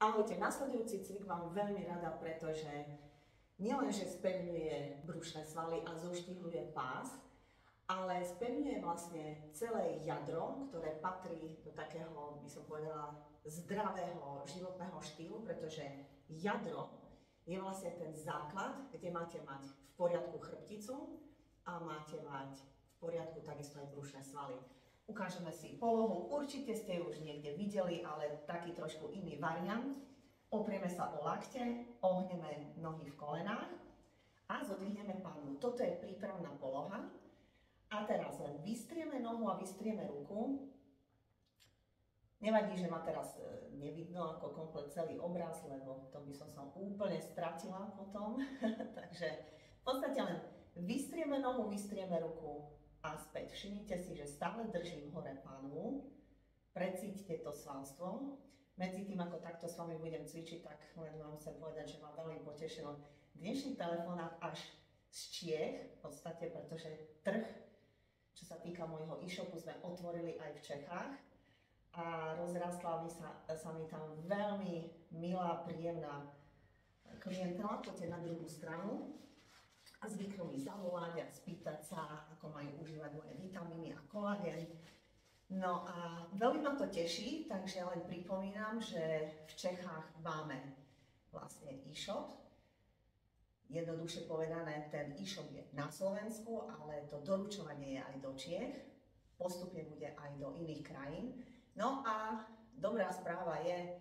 Ahojte, nasledujúci cvik mám veľmi rada, pretože nielenže spevňuje brušné svaly a zoštihluje pás, ale spevňuje vlastne celé jadro, ktoré patrí do takého, by som povedala, zdravého životného štýlu, pretože jadro je vlastne ten základ, kde máte mať v poriadku chrbticu a máte mať v poriadku takisto aj brušné svaly. Ukážeme si polohu, určite ste ju už niekde videli, ale taký trošku iný variant. Oprieme sa o lakte, ohneme nohy v kolenách a zodvihneme panvu. Toto je prípravná poloha. A teraz len vystrieme nohu a vystrieme ruku. Nevadí, že ma teraz nevidno ako komplet celý obraz, lebo to by som sa úplne stratila potom. Takže v podstate len vystrieme nohu, vystrieme ruku a späť. Všimnite si, že stále držím hore panvu. Precíťte to svalstvo. Medzi tým, ako takto s vami budem cvičiť, tak len vám chcem povedať, že ma veľmi potešil dnešný telefonát až z Čiech, v podstate, pretože trh, čo sa týka môjho e-shopu, sme otvorili aj v Čechách a rozrastla sa mi tam veľmi milá, príjemná klientela. Poďte na druhú stranu a zvyknú mi zavolať a spýtať sa, ako majú užívať moje vitamíny a kolagén. No a veľmi ma to teší, takže len pripomínam, že v Čechách máme vlastne e-shop. Jednoduše povedané, ten e-shop je na Slovensku, ale to doručovanie je aj do Čiech. Postupne bude aj do iných krajín. No a dobrá správa je,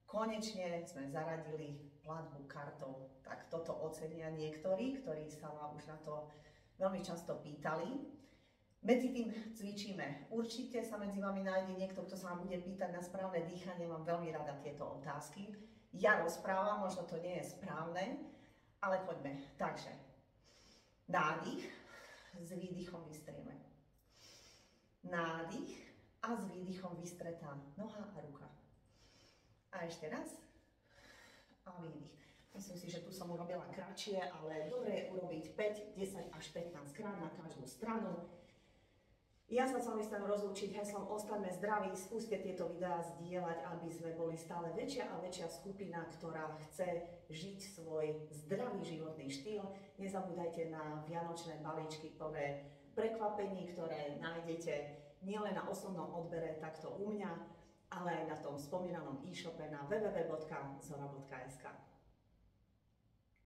konečne sme zaradili platbu kartou. Tak toto ocenia niektorí, ktorí sa ma už na to veľmi často pýtali. Medzi tým cvičíme. Určite sa medzi vami nájde niekto, kto sa vám bude pýtať na správne dýchanie. Mám veľmi rada tieto otázky. Ja rozprávam, možno to nie je správne, ale poďme. Takže nádych, s výdychom vystrieme. Nádych a s výdychom vystretá noha a ruka. A ešte raz. A výdych. Myslím si, že tu som urobila kratšie, ale dobre je urobiť 5, 10 až 15 krát na každú stranu. Ja sa s vami chcem rozlúčiť heslom Ostaňme zdraví, skúste tieto videá zdieľať, aby sme boli stále väčšia a väčšia skupina, ktorá chce žiť svoj zdravý životný štýl. Nezabúdajte na vianočné balíčky plné prekvapení, ktoré nájdete nielen na osobnom odbere takto u mňa, ale aj na tom spomínanom e-shope na www.zora.sk.